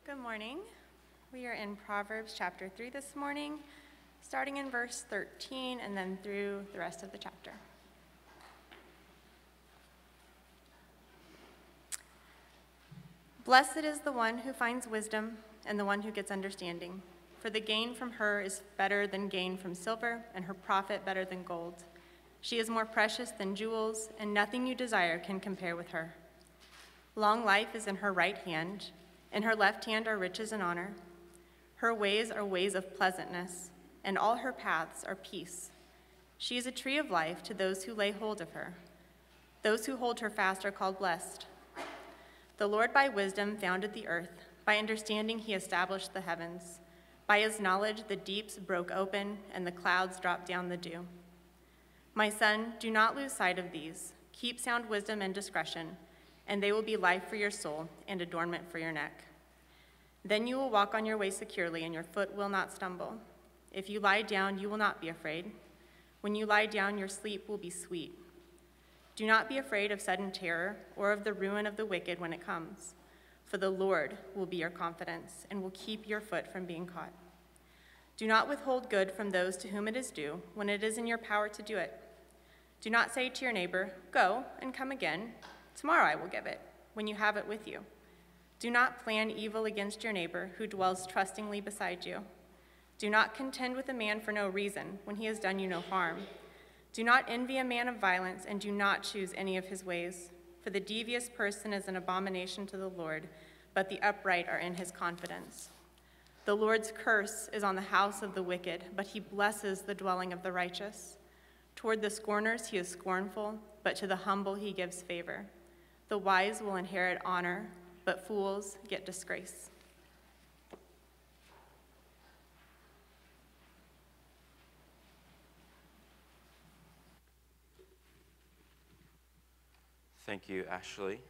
Good morning. We are in Proverbs chapter 3 this morning, starting in verse 13 and then through the rest of the chapter. Blessed is the one who finds wisdom and the one who gets understanding, for the gain from her is better than gain from silver, and her profit better than gold. She is more precious than jewels, and nothing you desire can compare with her. Long life is in her right hand. In her left hand are riches and honor. Her ways are ways of pleasantness, and all her paths are peace. She is a tree of life to those who lay hold of her. Those who hold her fast are called blessed. The Lord by wisdom founded the earth. By understanding he established the heavens. By his knowledge the deeps broke open, and the clouds dropped down the dew. My son, do not lose sight of these. Keep sound wisdom and discretion, and they will be life for your soul and adornment for your neck. Then you will walk on your way securely, and your foot will not stumble. If you lie down, you will not be afraid. When you lie down, your sleep will be sweet. Do not be afraid of sudden terror or of the ruin of the wicked when it comes, for the Lord will be your confidence and will keep your foot from being caught. Do not withhold good from those to whom it is due when it is in your power to do it. Do not say to your neighbor, "Go and come again. Tomorrow I will give it," when you have it with you. Do not plan evil against your neighbor who dwells trustingly beside you. Do not contend with a man for no reason when he has done you no harm. Do not envy a man of violence, and do not choose any of his ways. For the devious person is an abomination to the Lord, but the upright are in his confidence. The Lord's curse is on the house of the wicked, but he blesses the dwelling of the righteous. Toward the scorners he is scornful, but to the humble he gives favor. The wise will inherit honor, but fools get disgrace. Thank you, Ashley.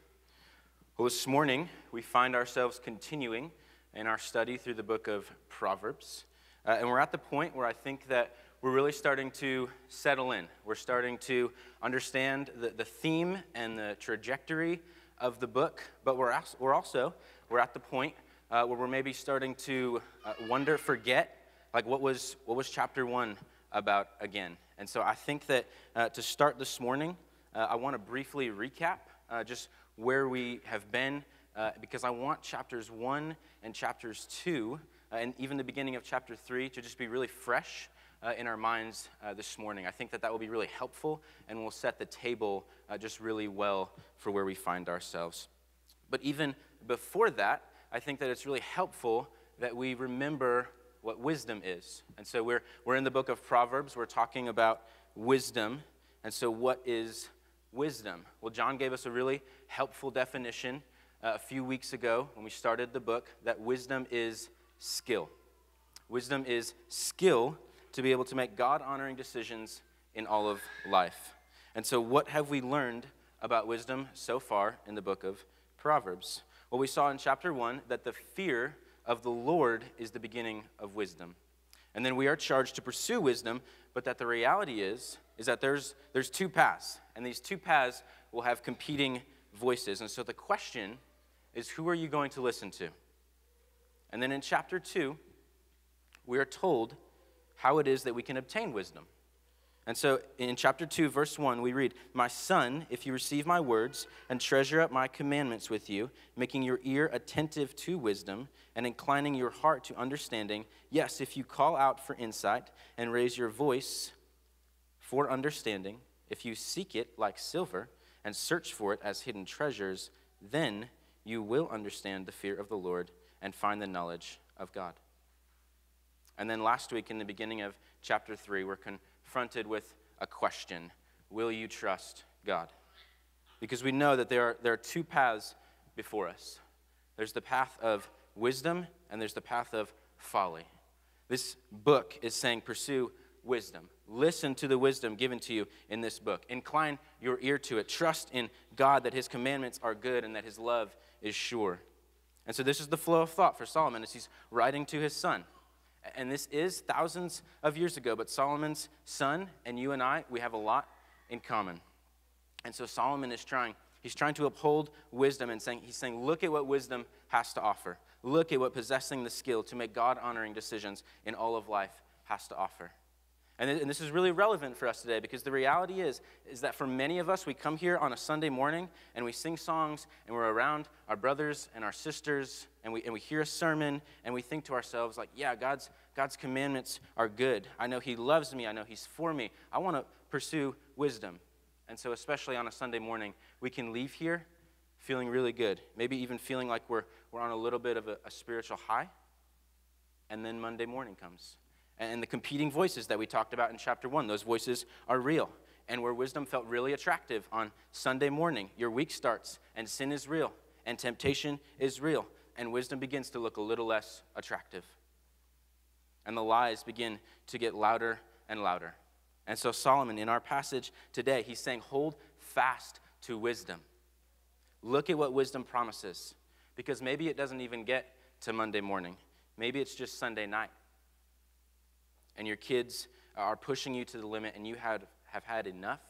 Well, this morning, we find ourselves continuing in our study through the book of Proverbs. And we're at the point where I think that we're really starting to settle in. We're starting to understand the theme and the trajectory of the book, but we're at the point where we're maybe starting to forget, like what was chapter 1 about again. And so I think that to start this morning, I want to briefly recap just where we have been, because I want chapters 1 and chapters 2, and even the beginning of chapter 3 to just be really fresh in our minds this morning. I think that will be really helpful and will set the table just really well for where we find ourselves. But even before that, I think that it's really helpful that we remember what wisdom is. And so we're in the book of Proverbs. We're talking about wisdom. And so what is wisdom? Well, John gave us a really helpful definition a few weeks ago when we started the book, that wisdom is skill. Wisdom is skill to be able to make God-honoring decisions in all of life. And so what have we learned about wisdom so far in the book of Proverbs? Well, we saw in chapter 1 that the fear of the Lord is the beginning of wisdom. And then we are charged to pursue wisdom, but that the reality is that there's two paths, and these two paths will have competing voices. And so the question is, who are you going to listen to? And then in chapter 2, we are told how it is that we can obtain wisdom. And so in chapter 2, verse 1, we read, "My son, if you receive my words and treasure up my commandments with you, making your ear attentive to wisdom and inclining your heart to understanding, yes, if you call out for insight and raise your voice for understanding, if you seek it like silver and search for it as hidden treasures, then you will understand the fear of the Lord and find the knowledge of God." And then last week in the beginning of chapter 3, we're confronted with a question: will you trust God? Because we know that there are two paths before us. There's the path of wisdom and there's the path of folly. This book is saying pursue wisdom. Listen to the wisdom given to you in this book. Incline your ear to it. Trust in God that his commandments are good and that his love is sure. And so this is the flow of thought for Solomon as he's writing to his son. And this is thousands of years ago, but Solomon's son and you and I, we have a lot in common. And so Solomon is trying He's trying to uphold wisdom and he's saying, look at what wisdom has to offer. Look at what possessing the skill to make God-honoring decisions in all of life has to offer. And this is really relevant for us today because the reality is that for many of us, we come here on a Sunday morning and we sing songs and we're around our brothers and our sisters and we hear a sermon and we think to ourselves like, yeah, God's commandments are good. I know he loves me. I know he's for me. I want to pursue wisdom. And so especially on a Sunday morning, we can leave here feeling really good, maybe even feeling like we're on a little bit of a spiritual high, and then Monday morning comes. And the competing voices that we talked about in chapter 1, those voices are real. And where wisdom felt really attractive on Sunday morning, your week starts, and sin is real, and temptation is real, and wisdom begins to look a little less attractive. And the lies begin to get louder and louder. And so Solomon, in our passage today, he's saying, hold fast to wisdom. Look at what wisdom promises, because maybe it doesn't even get to Monday morning. Maybe it's just Sunday night. And your kids are pushing you to the limit, and you have had enough,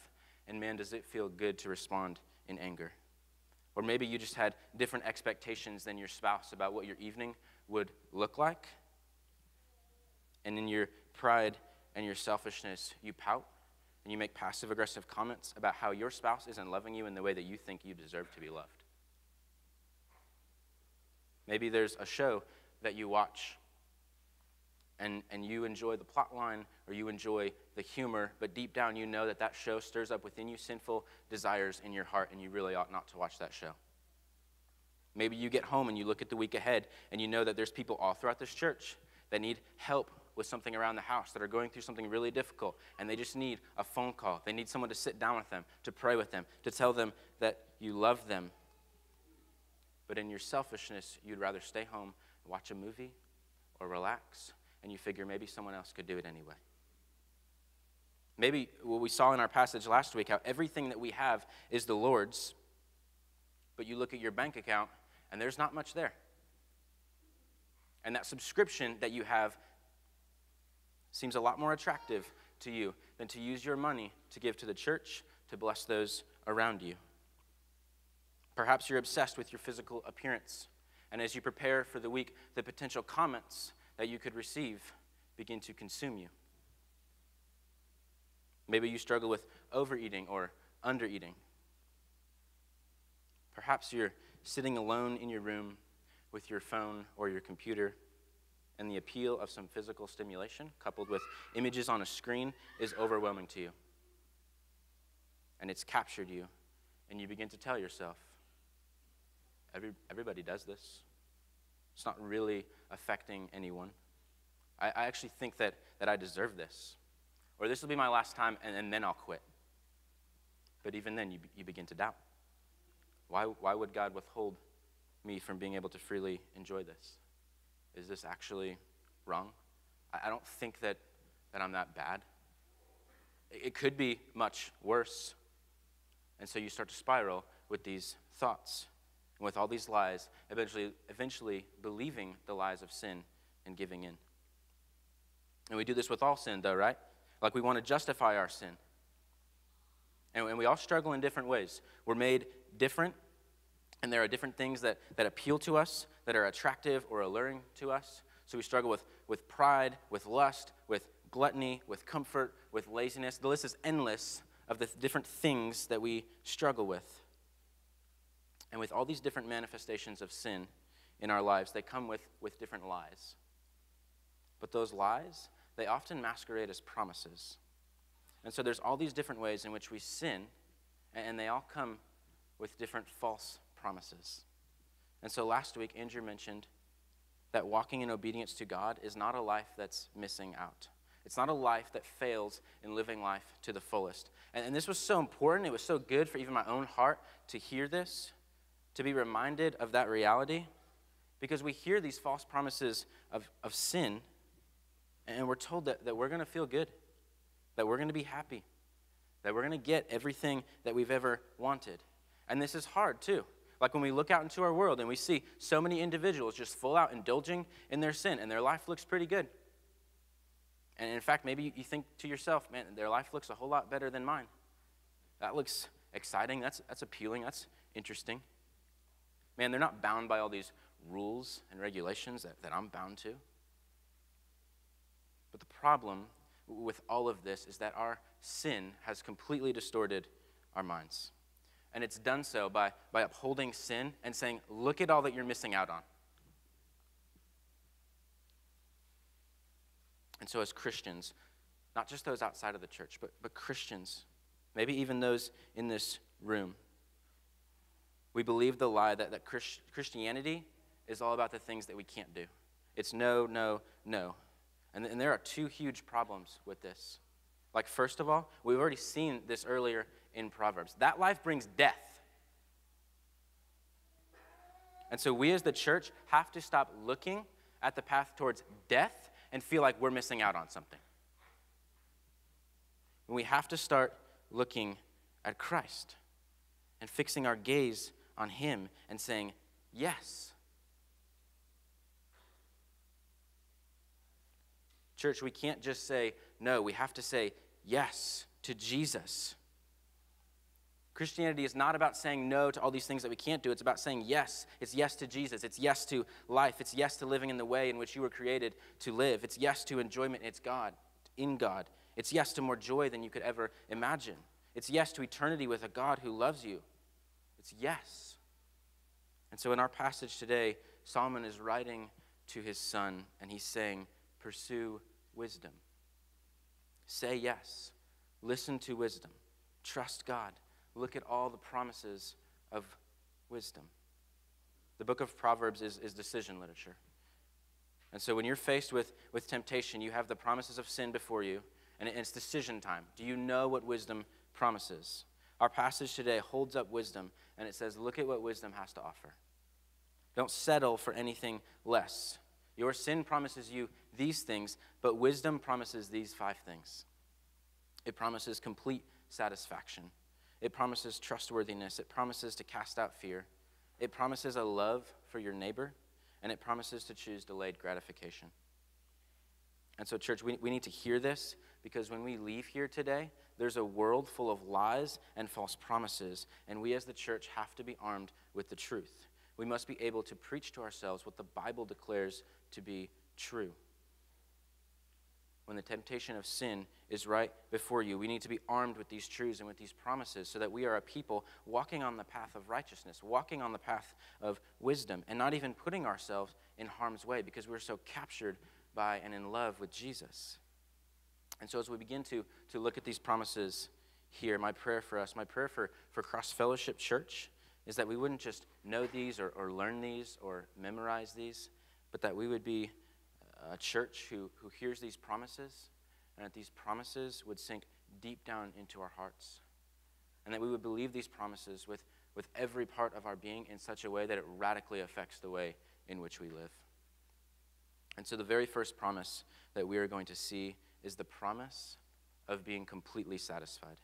and man, does it feel good to respond in anger. Or maybe you just had different expectations than your spouse about what your evening would look like, and in your pride and your selfishness, you pout, and you make passive-aggressive comments about how your spouse isn't loving you in the way that you think you deserve to be loved. Maybe there's a show that you watch, and you enjoy the plot line, or you enjoy the humor, but deep down you know that show stirs up within you sinful desires in your heart, and you really ought not to watch that show. Maybe you get home and you look at the week ahead, and you know that there's people all throughout this church that need help with something around the house, that are going through something really difficult, and they just need a phone call. They need someone to sit down with them, to pray with them, to tell them that you love them. But in your selfishness, you'd rather stay home and watch a movie or relax, and you figure maybe someone else could do it anyway. Maybe what we saw in our passage last week, how everything that we have is the Lord's, but you look at your bank account, and there's not much there. And that subscription that you have seems a lot more attractive to you than to use your money to give to the church, to bless those around you. Perhaps you're obsessed with your physical appearance, and as you prepare for the week, the potential comments that you could receive begin to consume you. Maybe you struggle with overeating or undereating. Perhaps you're sitting alone in your room with your phone or your computer, and the appeal of some physical stimulation coupled with images on a screen is overwhelming to you. And it's captured you, and you begin to tell yourself, everybody does this. It's not really affecting anyone. I actually think that I deserve this. Or this will be my last time, and then I'll quit. But even then, you begin to doubt. Why would God withhold me from being able to freely enjoy this? Is this actually wrong? I don't think that I'm that bad. It could be much worse. And so you start to spiral with these thoughts and with all these lies, eventually believing the lies of sin and giving in. And we do this with all sin, though, right? Like we want to justify our sin. And we all struggle in different ways. We're made different, and there are different things that appeal to us, that are attractive or alluring to us. So we struggle with pride, with lust, with gluttony, with comfort, with laziness. The list is endless of the different things that we struggle with. And with all these different manifestations of sin in our lives, they come with different lies. But those lies, they often masquerade as promises. And so there's all these different ways in which we sin, and they all come with different false promises. And so last week, Andrew mentioned that walking in obedience to God is not a life that's missing out. It's not a life that fails in living life to the fullest. And this was so important. It was so good for even my own heart to hear this, to be reminded of that reality, because we hear these false promises of sin, and we're told that we're going to feel good, that we're going to be happy, that we're going to get everything that we've ever wanted. And this is hard, too. Like when we look out into our world and we see so many individuals just full out indulging in their sin, and their life looks pretty good. And in fact, maybe you think to yourself, man, their life looks a whole lot better than mine. That looks exciting. That's appealing. That's interesting. Man, they're not bound by all these rules and regulations that I'm bound to. But the problem with all of this is that our sin has completely distorted our minds. And it's done so by upholding sin and saying, look at all that you're missing out on. And so as Christians, not just those outside of the church, but Christians, maybe even those in this room, we believe the lie that Christianity is all about the things that we can't do. It's no, no, no. And there are two huge problems with this. Like, first of all, we've already seen this earlier in Proverbs. That life brings death. And so we as the church have to stop looking at the path towards death and feel like we're missing out on something. And we have to start looking at Christ and fixing our gaze on him and saying, yes. Church, we can't just say no. We have to say yes to Jesus. Christianity is not about saying no to all these things that we can't do. It's about saying yes. It's yes to Jesus. It's yes to life. It's yes to living in the way in which you were created to live. It's yes to enjoyment. It's God, in God. It's yes to more joy than you could ever imagine. It's yes to eternity with a God who loves you. It's yes. And so in our passage today, Solomon is writing to his son, and he's saying, pursue wisdom. Say yes. Listen to wisdom. Trust God. Look at all the promises of wisdom. The book of Proverbs is decision literature. And so when you're faced with temptation, you have the promises of sin before you, and it's decision time. Do you know what wisdom promises? Our passage today holds up wisdom, and it says, look at what wisdom has to offer. Don't settle for anything less. Your sin promises you these things, but wisdom promises these 5 things. It promises complete satisfaction. It promises trustworthiness. It promises to cast out fear. It promises a love for your neighbor, and it promises to choose delayed gratification. And so, church, we need to hear this, because when we leave here today, there's a world full of lies and false promises, and we as the church have to be armed with the truth. We must be able to preach to ourselves what the Bible declares to be true. When the temptation of sin is right before you, we need to be armed with these truths and with these promises so that we are a people walking on the path of righteousness, walking on the path of wisdom, and not even putting ourselves in harm's way because we're so captured by and in love with Jesus. And so as we begin to look at these promises here, my prayer for us, my prayer for Cross Fellowship Church is that we wouldn't just know these or learn these or memorize these, but that we would be a church who hears these promises, and that these promises would sink deep down into our hearts, and that we would believe these promises with every part of our being in such a way that it radically affects the way in which we live. And so the very first promise that we are going to see is the promise of being completely satisfied.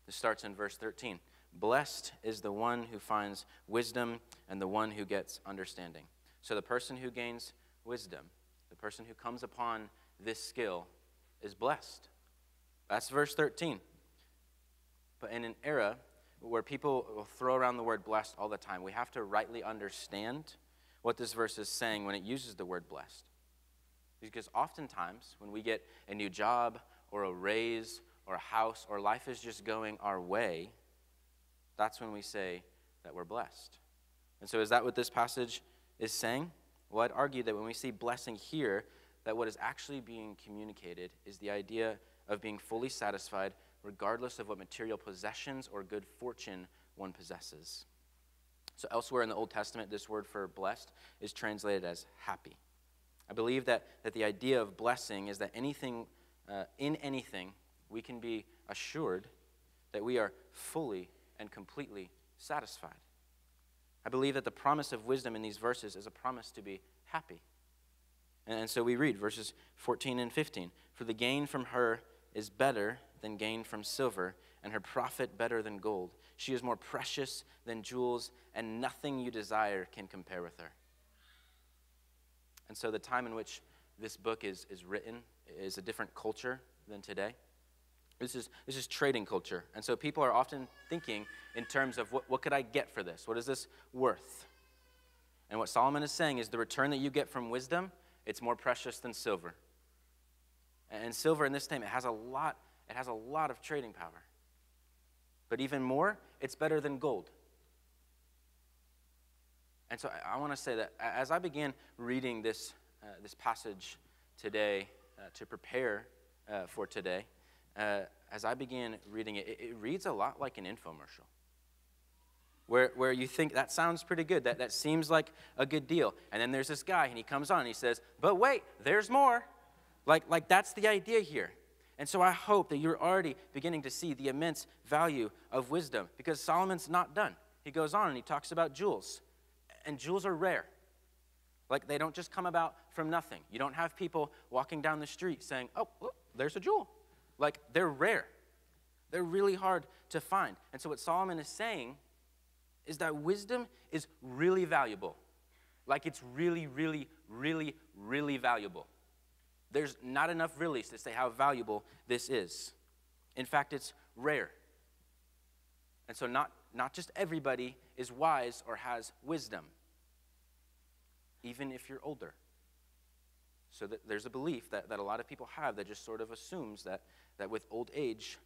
This starts in verse 13. Blessed is the one who finds wisdom and the one who gets understanding. So the person who gains wisdom, the person who comes upon this skill, is blessed. That's verse 13. But in an era where people will throw around the word blessed all the time, we have to rightly understand what this verse is saying when it uses the word blessed. Because oftentimes, when we get a new job or a raise or a house or life is just going our way, that's when we say that we're blessed. And so is that what this passage is saying? Well, I'd argue that when we see blessing here, that what is actually being communicated is the idea of being fully satisfied regardless of what material possessions or good fortune one possesses. So elsewhere in the Old Testament, this word for blessed is translated as happy. I believe that the idea of blessing is that in anything, we can be assured that we are fully and completely satisfied. I believe that the promise of wisdom in these verses is a promise to be happy. And so we read verses 14 and 15. For the gain from her is better than gain from silver, and her profit better than gold. She is more precious than jewels, and nothing you desire can compare with her. And so the time in which this book is written is a different culture than today. This is trading culture. And so people are often thinking in terms of what could I get for this? What is this worth? And what Solomon is saying is the return that you get from wisdom, it's more precious than silver. And silver in this time, it has a lot of trading power. But even more, it's better than gold. And so I want to say that as I began reading this passage today to prepare for today, as I began reading it, it reads a lot like an infomercial. Where you think that sounds pretty good, that seems like a good deal. And then there's this guy, and he comes on, and he says, but wait, there's more. Like that's the idea here. And so I hope that you're already beginning to see the immense value of wisdom, because Solomon's not done. He goes on, and he talks about jewels. And jewels are rare. Like, they don't just come about from nothing. You don't have people walking down the street saying, oh, look, there's a jewel. Like, they're rare. They're really hard to find. And so what Solomon is saying is that wisdom is really valuable. Like, it's really, really, really, really valuable. There's not enough really's to say how valuable this is. In fact, it's rare. And so not just everybody is wise or has wisdom, even if you're older. So there's a belief that a lot of people have that just sort of assumes that with old age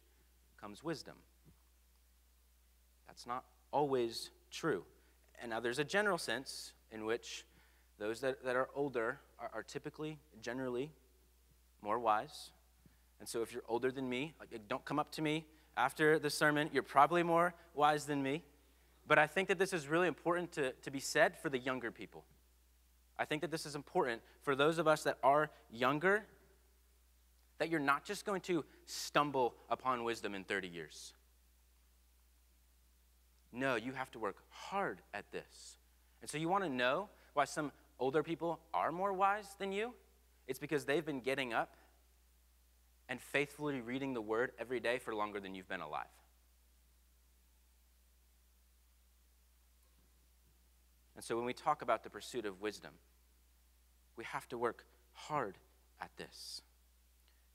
comes wisdom. That's not always true. And now there's a general sense in which those that are older are typically, generally, more wise. And so if you're older than me, don't come up to me after the sermon. You're probably more wise than me. But I think that this is really important to be said for the younger people. I think that this is important for those of us that are younger, that you're not just going to stumble upon wisdom in 30 years. No, you have to work hard at this. And so you want to know why some older people are more wise than you? It's because they've been getting up and faithfully reading the word every day for longer than you've been alive. And so when we talk about the pursuit of wisdom, we have to work hard at this.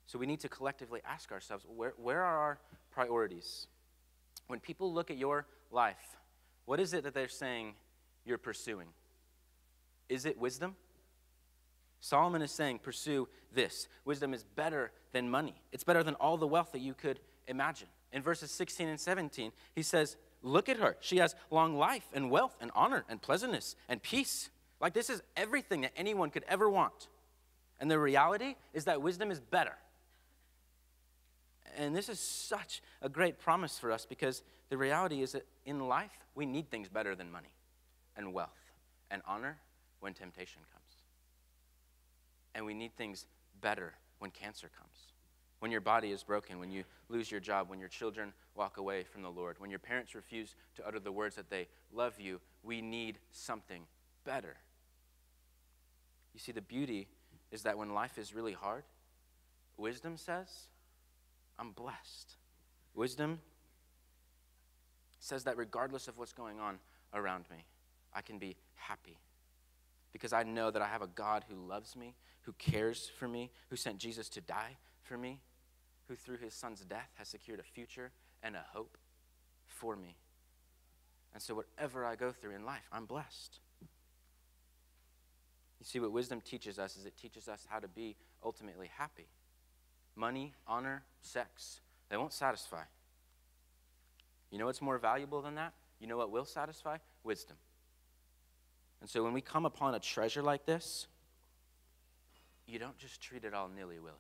So we need to collectively ask ourselves, where are our priorities? When people look at your life, what is it that they're saying you're pursuing? Is it wisdom? Solomon is saying, pursue this. Wisdom is better than money. It's better than all the wealth that you could imagine. In verses 16 and 17, he says, look at her. She has long life and wealth and honor and pleasantness and peace. Like, this is everything that anyone could ever want. And the reality is that wisdom is better. And this is such a great promise for us, because the reality is that in life, we need things better than money and wealth and honor when temptation comes. And we need things better when cancer comes, when your body is broken, when you lose your job, when your children walk away from the Lord, when your parents refuse to utter the words that they love you. We need something better. You see, the beauty is that when life is really hard, wisdom says, I'm blessed. Wisdom says that regardless of what's going on around me, I can be happy, because I know that I have a God who loves me, who cares for me, who sent Jesus to die for me, who through his son's death has secured a future and a hope for me. And so whatever I go through in life, I'm blessed. You see, what wisdom teaches us is it teaches us how to be ultimately happy. Money, honor, sex, they won't satisfy. You know what's more valuable than that? You know what will satisfy? Wisdom. And so when we come upon a treasure like this, you don't just treat it all nilly-willy.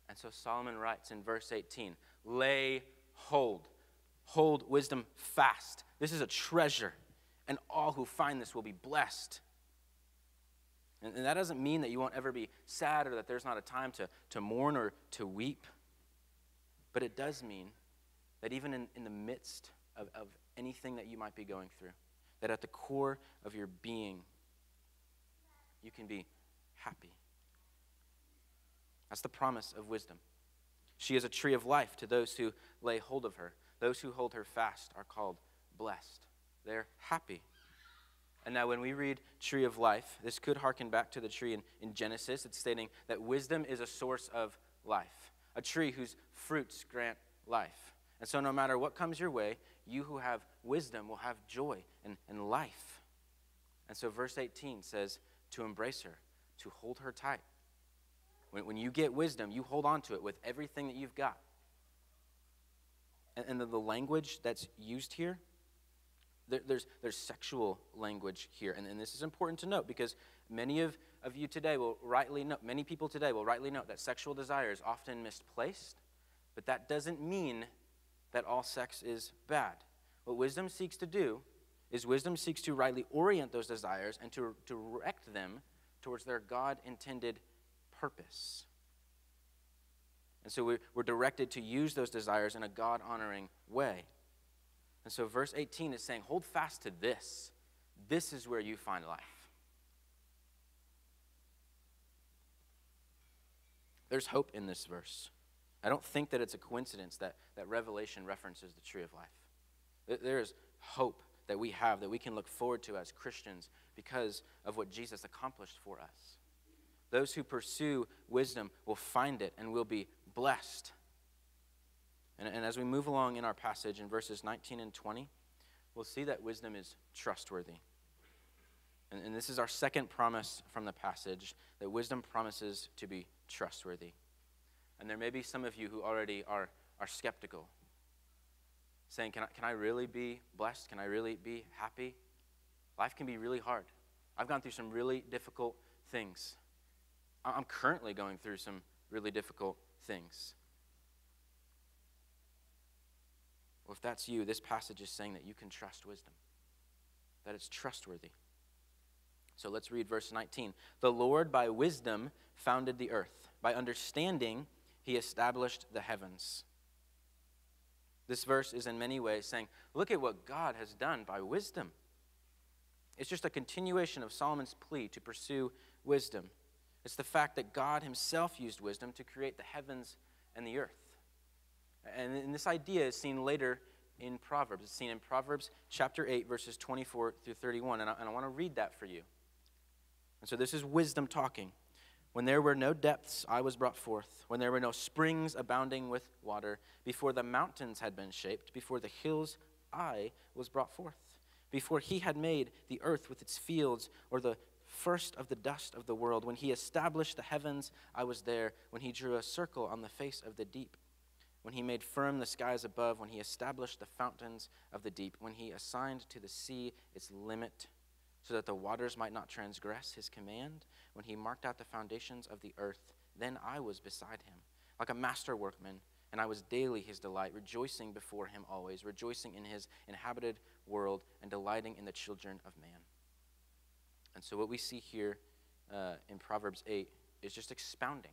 And so Solomon writes in verse 18, lay hold. Hold wisdom fast. This is a treasure, and all who find this will be blessed. And that doesn't mean that you won't ever be sad or that there's not a time to mourn or to weep. But it does mean that even in the midst of anything that you might be going through, that at the core of your being, you can be happy. That's the promise of wisdom. She is a tree of life to those who lay hold of her. Those who hold her fast are called blessed. They're happy. And now when we read tree of life, this could harken back to the tree in Genesis. It's stating that wisdom is a source of life. a tree whose fruits grant life. And so no matter what comes your way, you who have wisdom will have joy and life. And so verse 18 says to embrace her, to hold her tight. When you get wisdom, you hold on to it with everything that you've got. And the language that's used here, there's sexual language here. And this is important to note because many of you today will rightly know, many people today will rightly note that sexual desire is often misplaced, but that doesn't mean that all sex is bad. What wisdom seeks to do is wisdom seeks to rightly orient those desires and to direct them towards their God-intended purpose. And so we're directed to use those desires in a God-honoring way. And so verse 18 is saying, hold fast to this. This is where you find life. There's hope in this verse. I don't think that it's a coincidence that Revelation references the tree of life. There is hope that we have, that we can look forward to as Christians because of what Jesus accomplished for us. Those who pursue wisdom will find it and will be blessed. And as we move along in our passage in verses 19 and 20, we'll see that wisdom is trustworthy. And this is our second promise from the passage, that wisdom promises to be trustworthy. And there may be some of you who already are skeptical, saying, can I really be blessed? Can I really be happy? Life can be really hard. I've gone through some really difficult things. I'm currently going through some really difficult things. Well, if that's you, this passage is saying that you can trust wisdom, that it's trustworthy. So let's read verse 19. The Lord by wisdom founded the earth. By understanding, he established the heavens. This verse is in many ways saying, look at what God has done by wisdom. It's just a continuation of Solomon's plea to pursue wisdom. It's the fact that God himself used wisdom to create the heavens and the earth. And this idea is seen later in Proverbs. It's seen in Proverbs chapter 8, verses 24 through 31. And I want to read that for you. And so this is wisdom talking. When there were no depths, I was brought forth. When there were no springs abounding with water, before the mountains had been shaped, before the hills, I was brought forth. Before he had made the earth with its fields, or the first of the dust of the world, when he established the heavens, I was there. When he drew a circle on the face of the deep, when he made firm the skies above, when he established the fountains of the deep, when he assigned to the sea its limit, so that the waters might not transgress his command, when he marked out the foundations of the earth, then I was beside him, like a master workman, and I was daily his delight, rejoicing before him always, rejoicing in his inhabited world, and delighting in the children of man. And so what we see here in Proverbs 8 is just expounding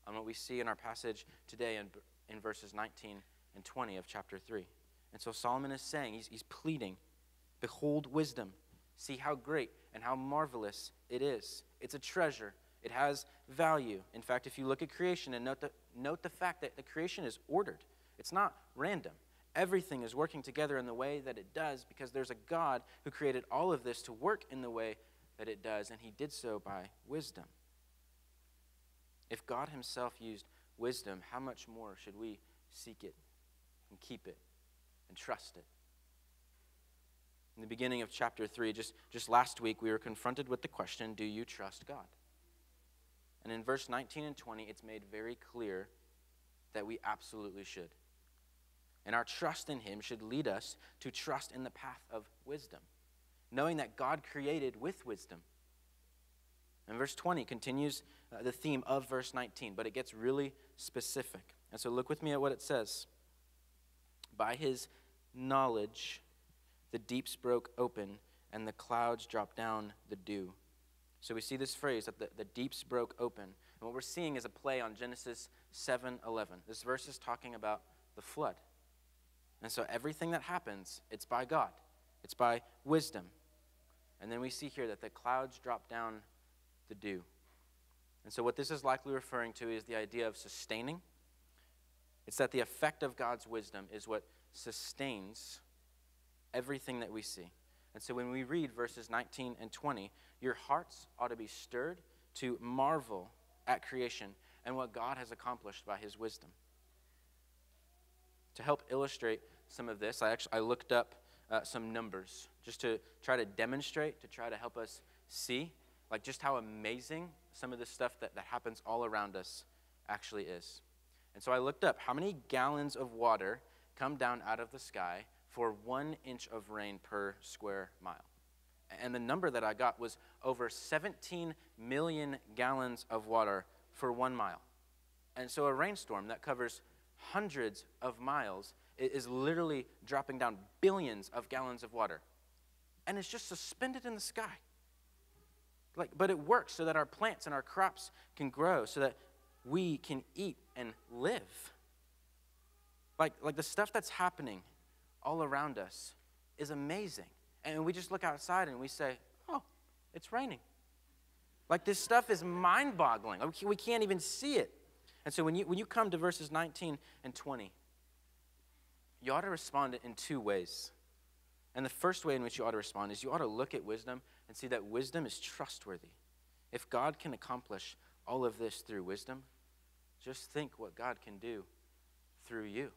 on what we see in our passage today in verses 19 and 20 of chapter 3. And so Solomon is saying, he's pleading, behold wisdom. See how great and how marvelous it is. It's a treasure. It has value. In fact, if you look at creation and note the fact that the creation is ordered. It's not random. Everything is working together in the way that it does because there's a God who created all of this to work in the way that it does, and he did so by wisdom. If God himself used wisdom, how much more should we seek it and keep it and trust it? In the beginning of chapter 3, just last week, we were confronted with the question, do you trust God? And in verse 19 and 20, it's made very clear that we absolutely should. And our trust in him should lead us to trust in the path of wisdom, knowing that God created with wisdom. And verse 20 continues the theme of verse 19, but it gets really specific. And so look with me at what it says. By his knowledge, the deeps broke open, and the clouds dropped down the dew. So we see this phrase that the deeps broke open. And what we're seeing is a play on Genesis 7:11. This verse is talking about the flood. And so everything that happens, it's by God. It's by wisdom. And then we see here that the clouds drop down the dew. And so what this is likely referring to is the idea of sustaining. It's that the effect of God's wisdom is what sustains everything that we see. And so when we read verses 19 and 20, your hearts ought to be stirred to marvel at creation and what God has accomplished by his wisdom. To help illustrate some of this, I looked up some numbers just to try to demonstrate, to try to help us see like just how amazing some of the stuff that happens all around us actually is. And so I looked up how many gallons of water come down out of the sky for 1 inch of rain per square mile. And the number that I got was over 17 million gallons of water for 1 mile. And so a rainstorm that covers hundreds of miles is literally dropping down billions of gallons of water. And it's just suspended in the sky. But it works so that our plants and our crops can grow, so that we can eat and live. Like the stuff that's happening all around us is amazing. And we just look outside and we say, oh, it's raining. Like this stuff is mind-boggling. We can't even see it. And so when you come to verses 19 and 20, you ought to respond in two ways. And the first way in which you ought to respond is you ought to look at wisdom and see that wisdom is trustworthy. If God can accomplish all of this through wisdom, just think what God can do through you.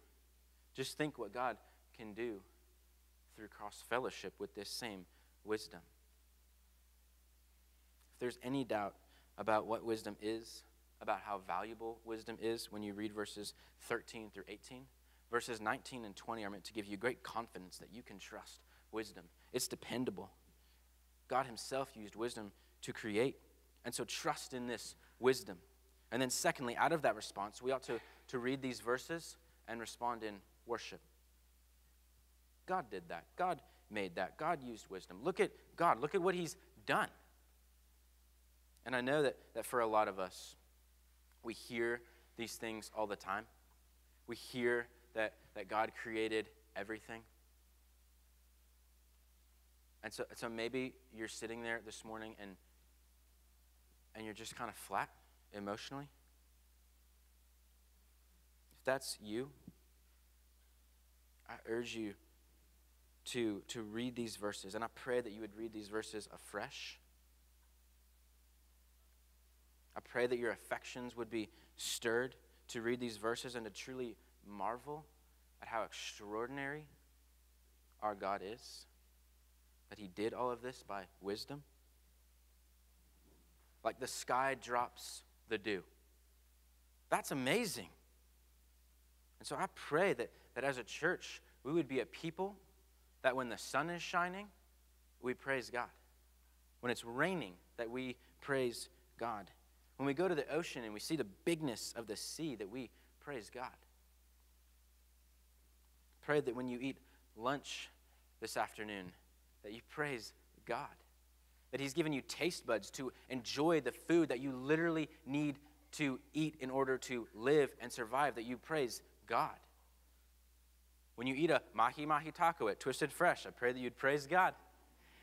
Just think what God can do through cross-fellowship with this same wisdom. If there's any doubt about what wisdom is, about how valuable wisdom is when you read verses 13 through 18, verses 19 and 20 are meant to give you great confidence that you can trust wisdom. It's dependable. God himself used wisdom to create, and so trust in this wisdom. And then secondly, out of that response, we ought to read these verses and respond in worship. God did that. God made that. God used wisdom. Look at God. Look at what he's done. And I know that for a lot of us, we hear these things all the time. We hear that God created everything. And so maybe you're sitting there this morning and you're just kind of flat emotionally. If that's you, I urge you to read these verses, and I pray that you would read these verses afresh. I pray that your affections would be stirred to read these verses and to truly marvel at how extraordinary our God is, that he did all of this by wisdom. Like the sky drops the dew. That's amazing. And so I pray that as a church, we would be a people that when the sun is shining, we praise God. When it's raining, that we praise God. When we go to the ocean and we see the bigness of the sea, that we praise God. Pray that when you eat lunch this afternoon, that you praise God. That he's given you taste buds to enjoy the food that you literally need to eat in order to live and survive, that you praise God. When you eat a mahi-mahi taco at Twisted Fresh, I pray that you'd praise God.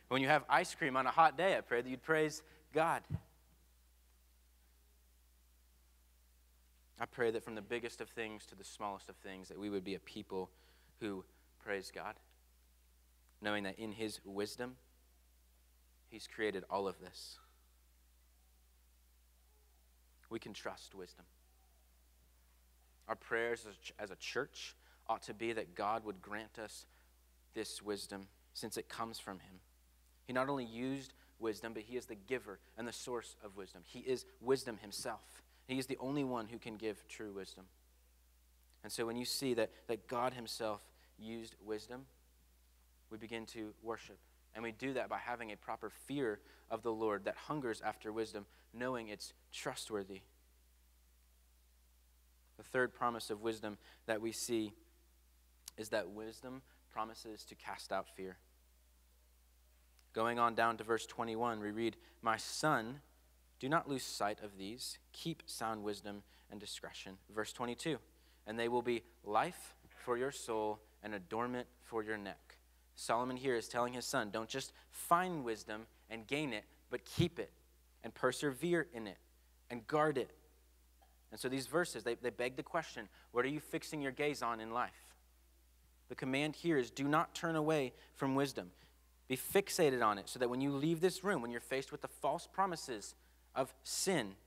When you have ice cream on a hot day, I pray that you'd praise God. I pray that from the biggest of things to the smallest of things, that we would be a people who praise God, knowing that in his wisdom, he's created all of this. We can trust wisdom. Our prayers as a church ought to be that God would grant us this wisdom since it comes from him. He not only used wisdom, but he is the giver and the source of wisdom. He is wisdom himself. He is the only one who can give true wisdom. And so when you see that God himself used wisdom, we begin to worship. And we do that by having a proper fear of the Lord that hungers after wisdom, knowing it's trustworthy. The third promise of wisdom that we see is that wisdom promises to cast out fear. Going on down to verse 21, we read, "My son, do not lose sight of these. Keep sound wisdom and discretion." Verse 22, "And they will be life for your soul and adornment for your neck." Solomon here is telling his son, don't just find wisdom and gain it, but keep it and persevere in it and guard it. And so these verses, they beg the question, what are you fixing your gaze on in life? The command here is do not turn away from wisdom. Be fixated on it so that when you leave this room, when you're faced with the false promises of sin,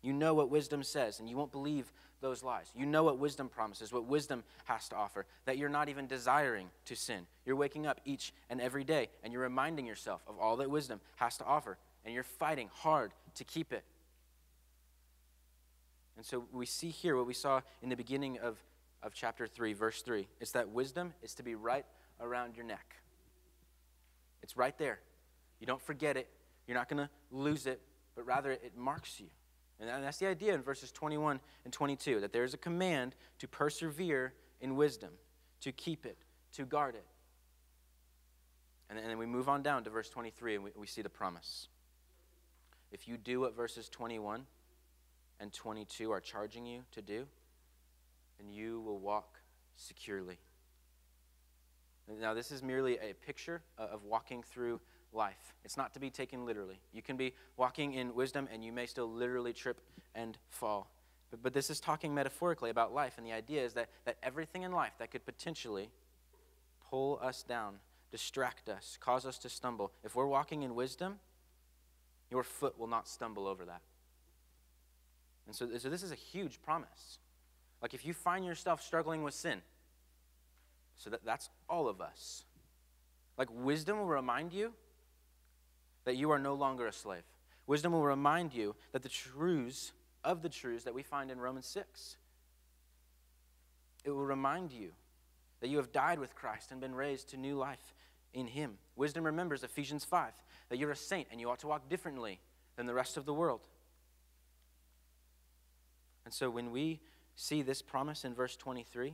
You know what wisdom says, and you won't believe those lies. You know what wisdom promises, what wisdom has to offer, that you're not even desiring to sin. You're waking up each and every day, and you're reminding yourself of all that wisdom has to offer, and you're fighting hard to keep it. And so we see here what we saw in the beginning of chapter 3, verse 3. It's that wisdom is to be right around your neck. It's right there. You don't forget it. You're not going to lose it, but rather it marks you. And that's the idea in verses 21 and 22, that there is a command to persevere in wisdom, to keep it, to guard it. And then we move on down to verse 23, and we see the promise. If you do what verses 21 and 22 are charging you to do, then you will walk securely. Now, this is merely a picture of walking through life. It's not to be taken literally. You can be walking in wisdom and you may still literally trip and fall. But this is talking metaphorically about life, and the idea is that everything in life that could potentially pull us down, distract us, cause us to stumble, if we're walking in wisdom, your foot will not stumble over that. And so this is a huge promise. Like if you find yourself struggling with sin, so that's all of us. Like wisdom will remind you that you are no longer a slave. Wisdom will remind you that the truths that we find in Romans 6. It will remind you that you have died with Christ and been raised to new life in him. Wisdom remembers Ephesians 5, that you're a saint and you ought to walk differently than the rest of the world. And so when we see this promise in verse 23,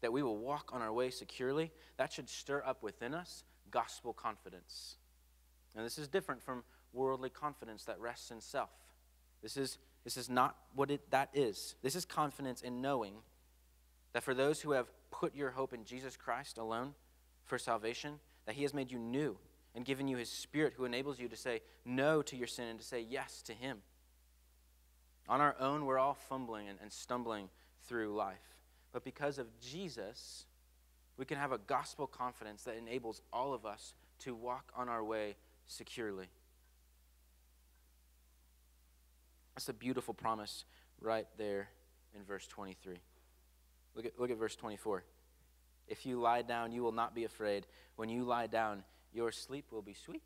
that we will walk on our way securely, that should stir up within us gospel confidence. And this is different from worldly confidence that rests in self. This is not what that is. This is confidence in knowing that for those who have put your hope in Jesus Christ alone for salvation, that he has made you new and given you his Spirit who enables you to say no to your sin and to say yes to him. On our own, we're all fumbling and stumbling through life. But because of Jesus, we can have a gospel confidence that enables all of us to walk on our way securely. That's a beautiful promise right there in verse 23. Look at verse 24. If you lie down, you will not be afraid. When you lie down, your sleep will be sweet.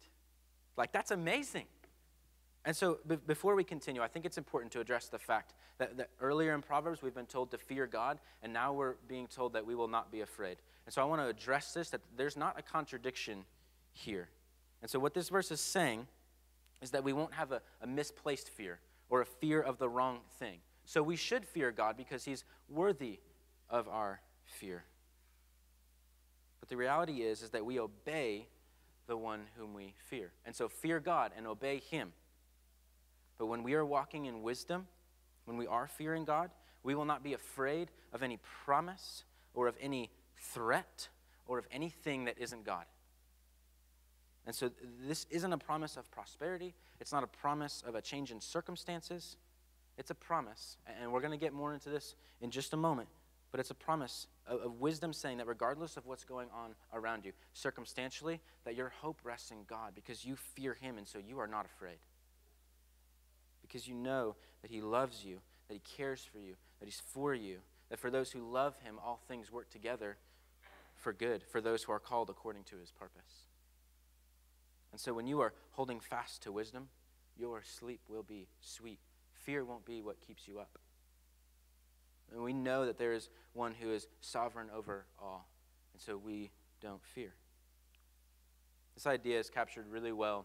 Like, that's amazing. And so before we continue, I think it's important to address the fact that earlier in Proverbs we've been told to fear God, and now we're being told that we will not be afraid. And so I want to address this, that there's not a contradiction here. And so what this verse is saying is that we won't have a misplaced fear or a fear of the wrong thing. So we should fear God because he's worthy of our fear. But the reality is that we obey the one whom we fear. And so fear God and obey him. But when we are walking in wisdom, when we are fearing God, we will not be afraid of any promise or of any threat or of anything that isn't God. And so this isn't a promise of prosperity. It's not a promise of a change in circumstances. It's a promise, and we're going to get more into this in just a moment, but it's a promise of wisdom saying that regardless of what's going on around you, circumstantially, that your hope rests in God because you fear him, and so you are not afraid. Because you know that he loves you, that he cares for you, that he's for you, that for those who love him, all things work together for good, for those who are called according to his purpose. And so when you are holding fast to wisdom, your sleep will be sweet. Fear won't be what keeps you up. And we know that there is one who is sovereign over all, and so we don't fear. This idea is captured really well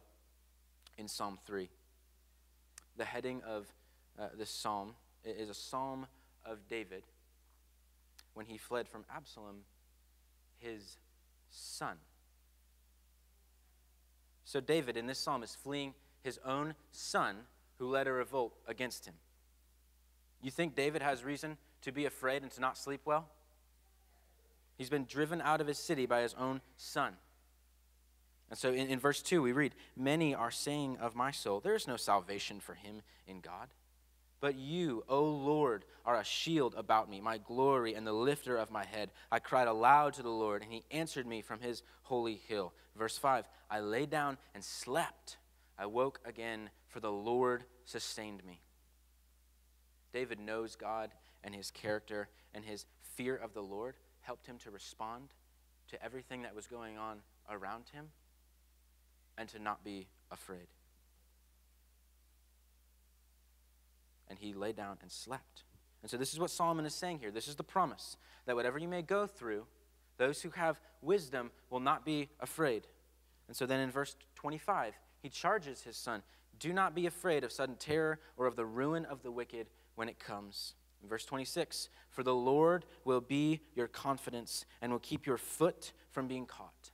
in Psalm 3. The heading of this psalm is a psalm of David when he fled from Absalom, his son. So David in this psalm is fleeing his own son who led a revolt against him. You think David has reason to be afraid and to not sleep well? He's been driven out of his city by his own son. And so in verse 2 we read, "Many are saying of my soul, there is no salvation for him in God. But you, O Lord, are a shield about me, my glory and the lifter of my head. I cried aloud to the Lord, and he answered me from his holy hill." Verse 5, "I lay down and slept. I woke again, for the Lord sustained me. David knows God and his character, and his fear of the Lord helped him to respond to everything that was going on around him and to not be afraid. And he lay down and slept. And so this is what Solomon is saying here. This is the promise, that whatever you may go through, those who have wisdom will not be afraid. And so then in verse 25, he charges his son, do not be afraid of sudden terror or of the ruin of the wicked when it comes. In verse 26, for the Lord will be your confidence and will keep your foot from being caught.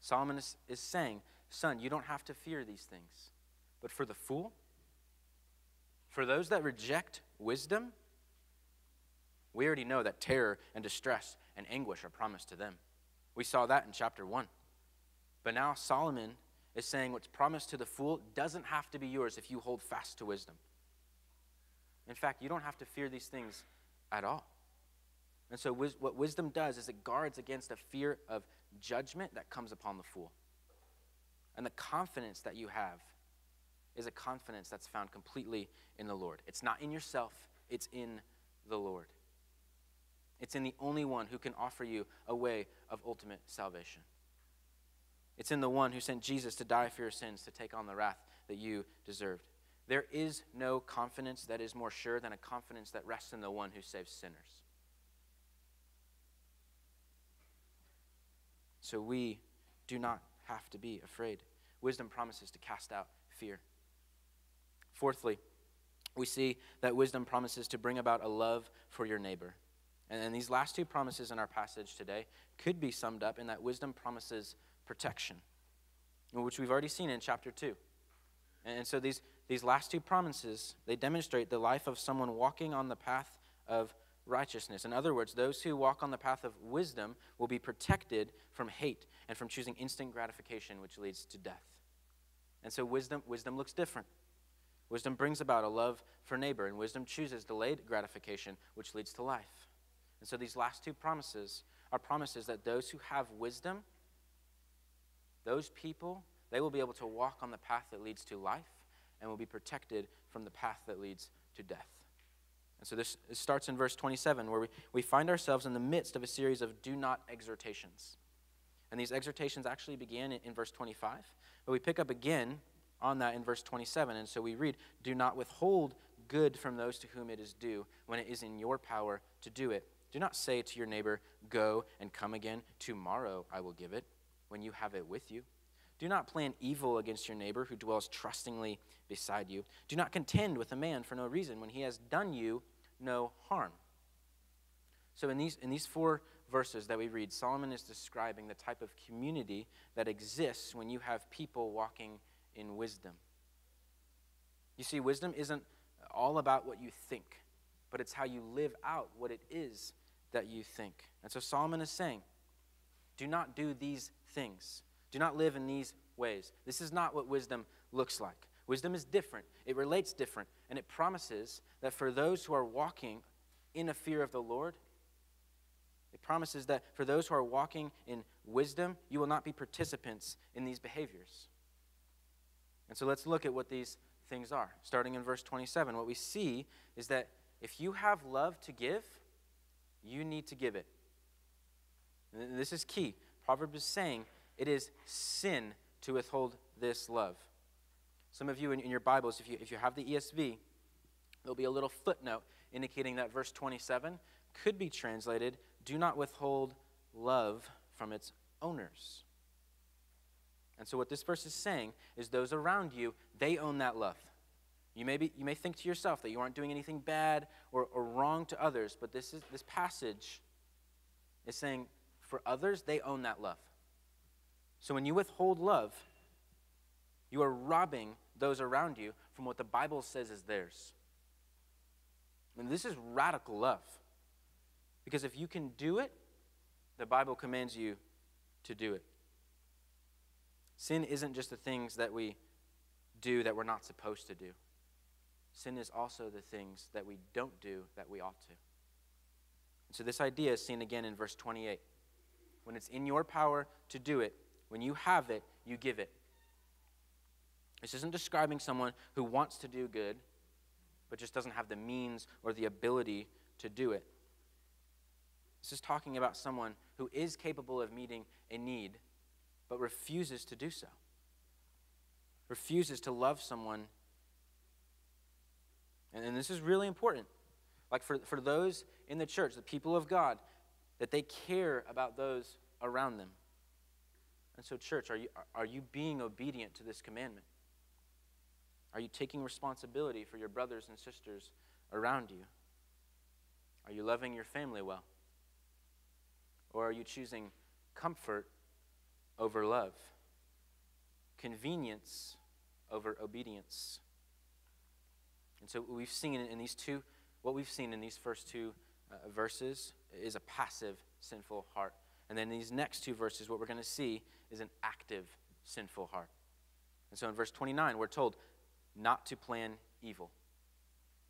Solomon is saying, son, you don't have to fear these things. But for the fool, for those that reject wisdom, we already know that terror and distress and anguish are promised to them. We saw that in chapter 1. But now Solomon is saying what's promised to the fool doesn't have to be yours if you hold fast to wisdom. In fact, you don't have to fear these things at all. And so what wisdom does is it guards against a fear of judgment that comes upon the fool. And the confidence that you have is a confidence that's found completely in the Lord. It's not in yourself, it's in the Lord. It's in the only one who can offer you a way of ultimate salvation. It's in the one who sent Jesus to die for your sins, to take on the wrath that you deserved. There is no confidence that is more sure than a confidence that rests in the one who saves sinners. So we do not have to be afraid. Wisdom promises to cast out fear. Fourthly, we see that wisdom promises to bring about a love for your neighbor. And these last two promises in our passage today could be summed up in that wisdom promises protection, which we've already seen in chapter 2. And so these last two promises, they demonstrate the life of someone walking on the path of righteousness. In other words, those who walk on the path of wisdom will be protected from hate and from choosing instant gratification, which leads to death. And so wisdom looks different. Wisdom brings about a love for neighbor, and wisdom chooses delayed gratification, which leads to life. And so these last two promises are promises that those who have wisdom, those people, they will be able to walk on the path that leads to life and will be protected from the path that leads to death. And so this starts in verse 27, where we find ourselves in the midst of a series of do not exhortations. And these exhortations actually began in verse 25, but we pick up again on that in verse 27. And so we read, do not withhold good from those to whom it is due when it is in your power to do it. Do not say to your neighbor, go and come again. Tomorrow I will give it when you have it with you. Do not plan evil against your neighbor who dwells trustingly beside you. Do not contend with a man for no reason when he has done you no harm. So in these four verses that we read, Solomon is describing the type of community that exists when you have people walking in wisdom. You see, wisdom isn't all about what you think, but it's how you live out what it is that you think. And so Solomon is saying, do not do these things. Do not live in these ways. This is not what wisdom looks like. Wisdom is different. It relates different. And it promises that for those who are walking in a fear of the Lord, it promises that for those who are walking in wisdom, you will not be participants in these behaviors. And so let's look at what these things are. Starting in verse 27, what we see is that if you have love to give, you need to give it. And this is key. Proverbs is saying it is sin to withhold this love. Some of you in your Bibles, if you have the ESV, there'll be a little footnote indicating that verse 27 could be translated, do not withhold love from its owners. And so what this verse is saying is those around you, they own that love. You may think to yourself that you aren't doing anything bad or wrong to others, but this passage is saying for others, they own that love. So when you withhold love, you are robbing those around you from what the Bible says is theirs. And this is radical love. Because if you can do it, the Bible commands you to do it. Sin isn't just the things that we do that we're not supposed to do. Sin is also the things that we don't do that we ought to. And so this idea is seen again in verse 28. When it's in your power to do it, when you have it, you give it. This isn't describing someone who wants to do good, but just doesn't have the means or the ability to do it. This is talking about someone who is capable of meeting a need, but refuses to do so. Refuses to love someone. And this is really important. Like for those in the church, the people of God, that they care about those around them. And so, church, are you being obedient to this commandment? Are you taking responsibility for your brothers and sisters around you? Are you loving your family well? Or are you choosing comfort over love? Convenience over obedience? And so we've seen in these two, what we've seen in these first two verses is a passive, sinful heart. And then in these next two verses, what we're going to see is an active, sinful heart. And so in verse 29, we're told not to plan evil.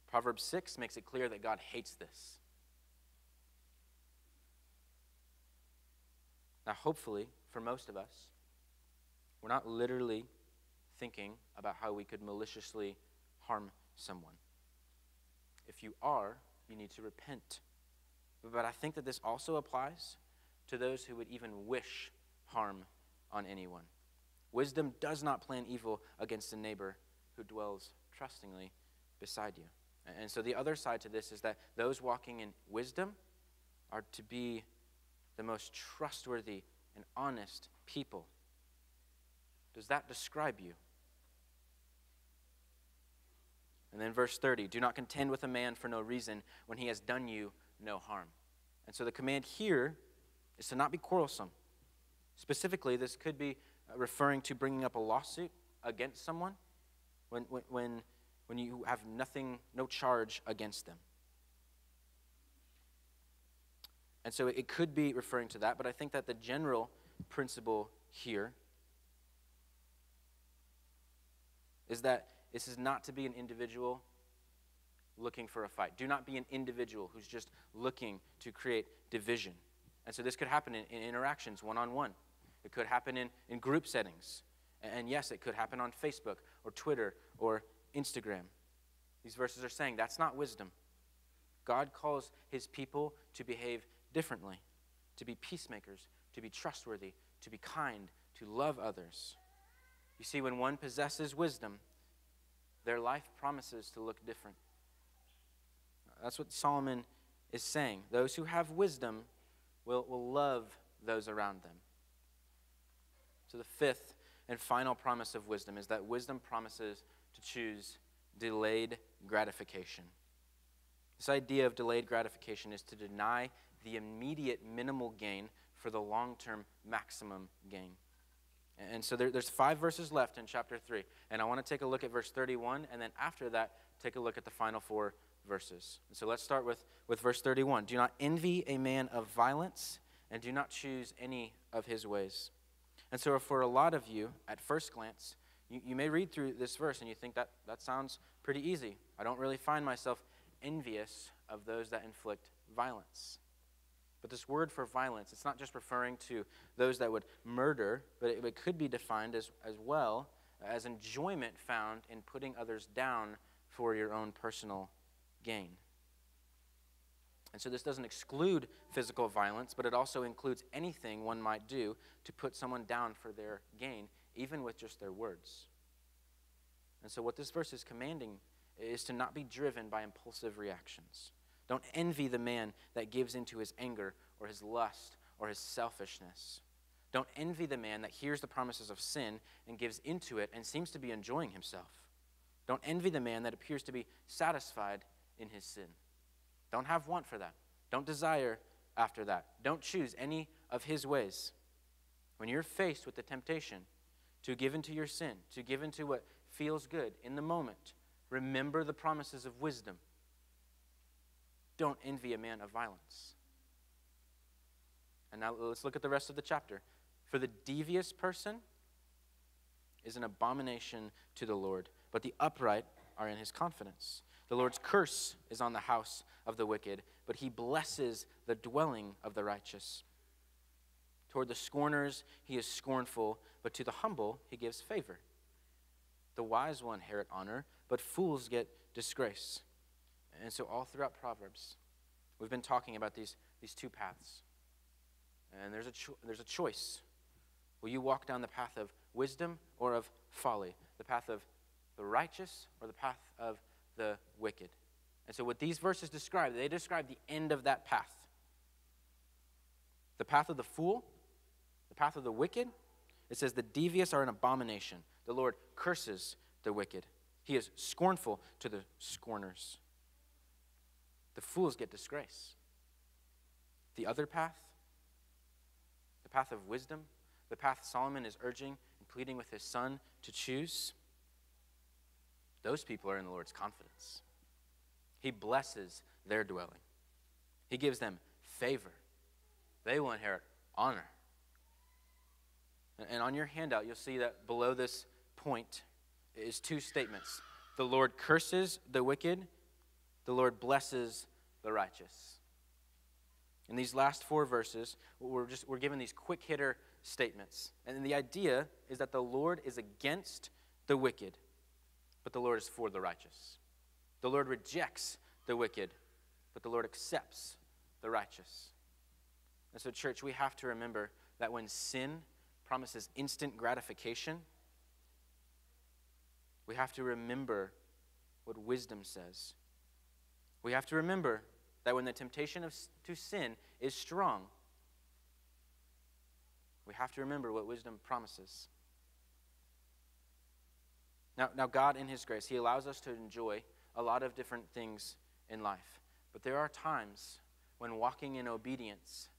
Proverbs 6 makes it clear that God hates this. Now, hopefully, for most of us, we're not literally thinking about how we could maliciously harm someone. If you are, you need to repent. But I think that this also applies to those who would even wish harm on anyone. Wisdom does not plan evil against a neighbor who dwells trustingly beside you. And so the other side to this is that those walking in wisdom are to be the most trustworthy and honest people. Does that describe you? And then verse 30, do not contend with a man for no reason when he has done you no harm. And so the command here is to not be quarrelsome. Specifically, this could be referring to bringing up a lawsuit against someone when you have no charge against them. And so it could be referring to that, but I think that the general principle here is that this is not to be an individual looking for a fight. Do not be an individual who's just looking to create division. And so this could happen in interactions, one-on-one. It could happen in group settings. And yes, it could happen on Facebook or Twitter or Instagram. These verses are saying that's not wisdom. God calls his people to behave differently, to be peacemakers, to be trustworthy, to be kind, to love others. You see, when one possesses wisdom, their life promises to look different. That's what Solomon is saying. Those who have wisdom will love those around them. So the fifth and final promise of wisdom is that wisdom promises to choose delayed gratification. This idea of delayed gratification is to deny the immediate minimal gain for the long-term maximum gain. And so there's 5 verses left in chapter 3. And I want to take a look at verse 31, and then after that, take a look at the final 4 verses. And so let's start with verse 31. Do not envy a man of violence, and do not choose any of his ways. And so for a lot of you, at first glance, you may read through this verse and you think that sounds pretty easy. I don't really find myself envious of those that inflict violence. But this word for violence, it's not just referring to those that would murder, but it could be defined as well as enjoyment found in putting others down for your own personal gain. And so this doesn't exclude physical violence, but it also includes anything one might do to put someone down for their gain, even with just their words. And so what this verse is commanding is to not be driven by impulsive reactions. Don't envy the man that gives into his anger or his lust or his selfishness. Don't envy the man that hears the promises of sin and gives into it and seems to be enjoying himself. Don't envy the man that appears to be satisfied in his sin. Don't have want for that. Don't desire after that. Don't choose any of his ways. When you're faced with the temptation to give into your sin, to give into what feels good in the moment, remember the promises of wisdom. Don't envy a man of violence. And now let's look at the rest of the chapter. For the devious person is an abomination to the Lord, but the upright are in his confidence. The Lord's curse is on the house of the wicked, but he blesses the dwelling of the righteous. Toward the scorners he is scornful, but to the humble he gives favor. The wise will inherit honor, but fools get disgrace. And so all throughout Proverbs, we've been talking about these two paths. And there's a choice. Will you walk down the path of wisdom or of folly? The path of the righteous or the path of the wicked? And so what these verses describe, they describe the end of that path. The path of the fool, the path of the wicked, it says the devious are an abomination. The Lord curses the wicked. He is scornful to the scorners. The fools get disgrace. The other path, the path of wisdom, the path Solomon is urging and pleading with his son to choose, those people are in the Lord's confidence. He blesses their dwelling. He gives them favor. They will inherit honor. And on your handout, you'll see that below this point is two statements. The Lord curses the wicked. The Lord blesses the righteous. In these last 4 verses, we're given these quick hitter statements. And the idea is that the Lord is against the wicked, but the Lord is for the righteous. The Lord rejects the wicked, but the Lord accepts the righteous. And so, church, we have to remember that when sin promises instant gratification, we have to remember what wisdom says. We have to remember that when the temptation to sin is strong, we have to remember what wisdom promises. Now, God, in his grace, he allows us to enjoy a lot of different things in life. But there are times when walking in obedience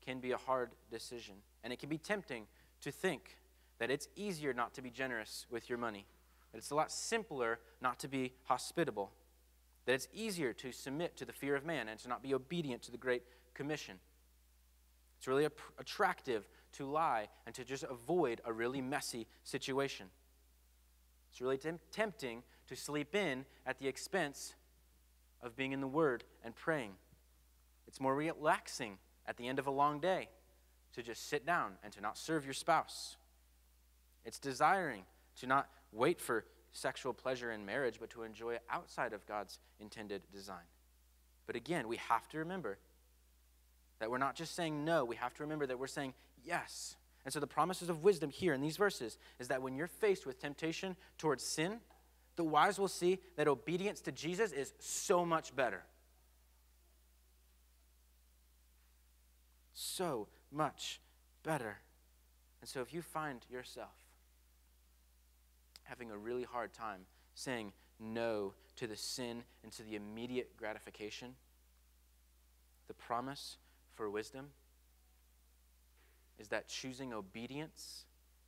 can be a hard decision. And it can be tempting to think that it's easier not to be generous with your money, that it's a lot simpler not to be hospitable, that it's easier to submit to the fear of man and to not be obedient to the Great Commission. It's really attractive to lie and to just avoid a really messy situation. It's really tempting to sleep in at the expense of being in the Word and praying. It's more relaxing at the end of a long day to just sit down and to not serve your spouse. It's desiring to not wait for sexual pleasure in marriage, but to enjoy it outside of God's intended design. But again, we have to remember that we're not just saying no, we have to remember that we're saying yes. And so the promises of wisdom here in these verses is that when you're faced with temptation towards sin, the wise will see that obedience to Jesus is so much better. So much better. And so if you find yourself having a really hard time saying no to the sin and to the immediate gratification, the promise for wisdom is that choosing obedience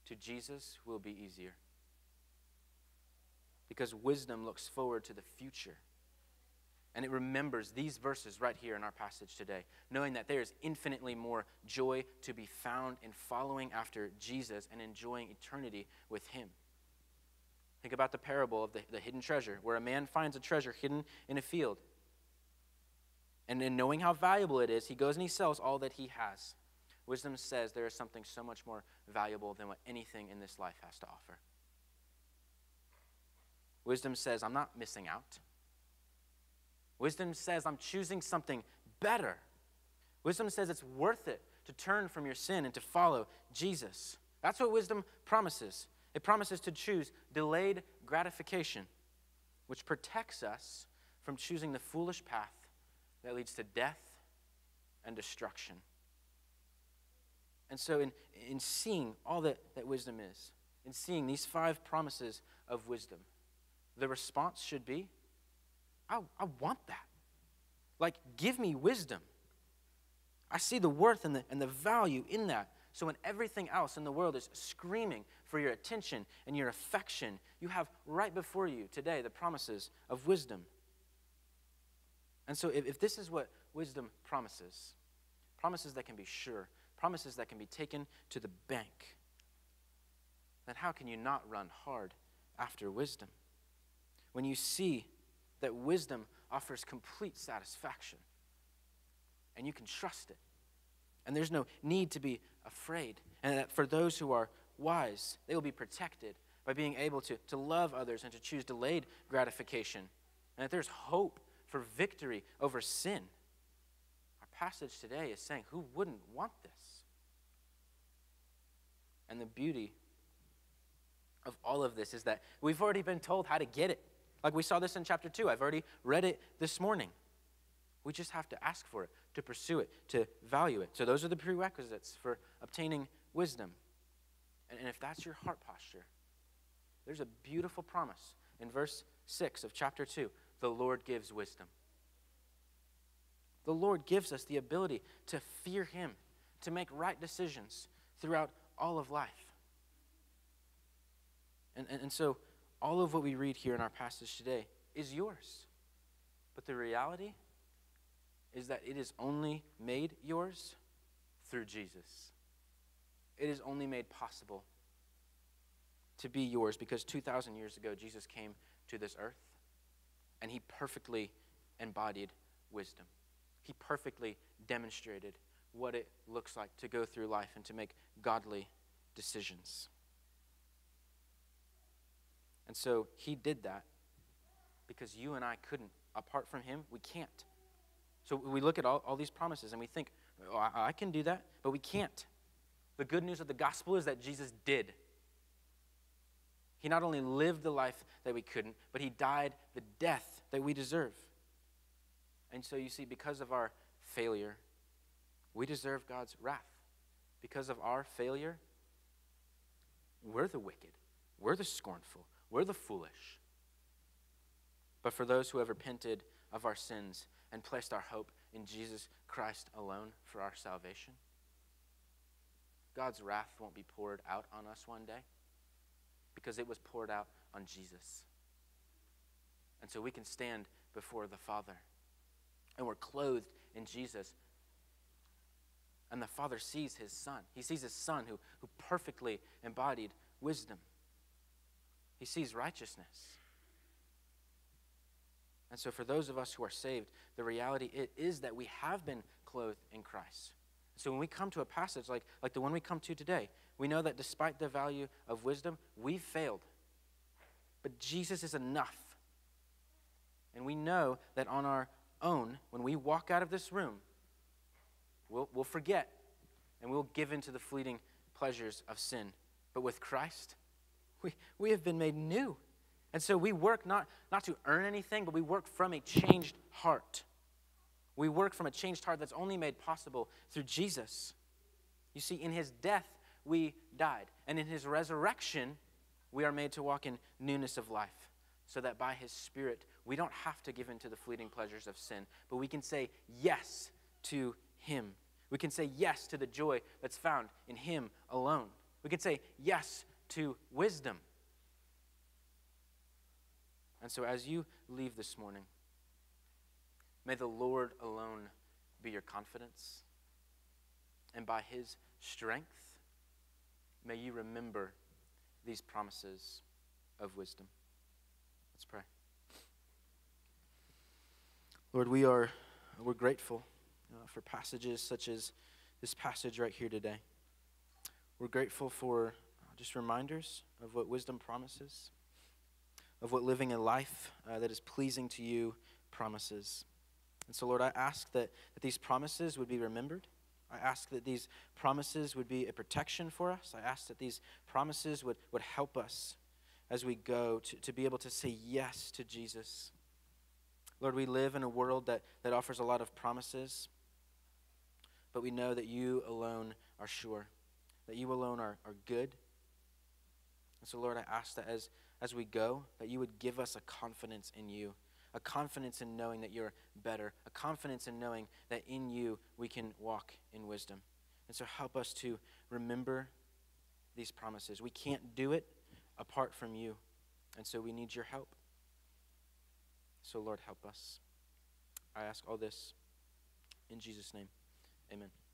to Jesus will be easier. Because wisdom looks forward to the future. And it remembers these verses right here in our passage today, knowing that there is infinitely more joy to be found in following after Jesus and enjoying eternity with him. Think about the parable of the hidden treasure, where a man finds a treasure hidden in a field. And in knowing how valuable it is, he goes and he sells all that he has. Wisdom says there is something so much more valuable than what anything in this life has to offer. Wisdom says, I'm not missing out. Wisdom says, I'm choosing something better. Wisdom says it's worth it to turn from your sin and to follow Jesus. That's what wisdom promises. It promises to choose delayed gratification, which protects us from choosing the foolish path that leads to death and destruction. And so in seeing all that wisdom is, in seeing these 5 promises of wisdom, the response should be, I want that. Like, give me wisdom. I see the worth and the value in that. So when everything else in the world is screaming for your attention and your affection, you have right before you today the promises of wisdom. And so if this is what wisdom promises that can be sure, promises that can be taken to the bank, then how can you not run hard after wisdom? When you see that wisdom offers complete satisfaction and you can trust it, and there's no need to be afraid, and that for those who are wise, they will be protected by being able to love others and to choose delayed gratification, and that there's hope for victory over sin. Our passage today is saying, who wouldn't want this? And the beauty of all of this is that we've already been told how to get it. Like we saw this in chapter 2. I've already read it this morning. We just have to ask for it, to pursue it, to value it. So those are the prerequisites for obtaining wisdom. And if that's your heart posture, there's a beautiful promise in verse 6 of chapter 2. The Lord gives wisdom. The Lord gives us the ability to fear him, to make right decisions throughout all of life. And so all of what we read here in our passage today is yours. But the reality is that it is only made yours through Jesus. It is only made possible to be yours because 2,000 years ago, Jesus came to this earth and he perfectly embodied wisdom. He perfectly demonstrated what it looks like to go through life and to make godly decisions. And so he did that because you and I couldn't. Apart from him, we can't. So we look at all these promises and we think, oh, I can do that, but we can't. The good news of the gospel is that Jesus did. He not only lived the life that we couldn't, but he died the death that we deserve. And so you see, because of our failure, we deserve God's wrath. Because of our failure, we're the wicked. We're the scornful. We're the foolish. But for those who have repented of our sins and placed our hope in Jesus Christ alone for our salvation, God's wrath won't be poured out on us one day because it was poured out on Jesus. And so we can stand before the Father and we're clothed in Jesus. And the Father sees his Son. He sees his Son who perfectly embodied wisdom. He sees righteousness. And so for those of us who are saved, the reality is that we have been clothed in Christ. So when we come to a passage like the one we come to today, we know that despite the value of wisdom, we've failed. But Jesus is enough. And we know that on our own, when we walk out of this room, we'll forget and we'll give in to the fleeting pleasures of sin. But with Christ, we have been made new. And so we work not to earn anything, but we work from a changed heart. We work from a changed heart that's only made possible through Jesus. You see, in his death, we died. And in his resurrection, we are made to walk in newness of life. So that by his Spirit, we don't have to give in to the fleeting pleasures of sin, but we can say yes to him. We can say yes to the joy that's found in him alone. We can say yes to wisdom. And so as you leave this morning, may the Lord alone be your confidence. And by his strength, may you remember these promises of wisdom. Let's pray. Lord, we're grateful for passages such as this passage right here today. We're grateful for just reminders of what wisdom promises, of what living a life that is pleasing to you promises. And so, Lord, I ask that these promises would be remembered. I ask that these promises would be a protection for us. I ask that these promises would help us as we go to be able to say yes to Jesus. Lord, we live in a world that offers a lot of promises, but we know that you alone are sure, that you alone are good. And so, Lord, I ask that as we go, that you would give us a confidence in you, a confidence in knowing that you're better, a confidence in knowing that in you we can walk in wisdom. And so help us to remember these promises. We can't do it apart from you, and so we need your help. So, Lord, help us. I ask all this in Jesus' name. Amen.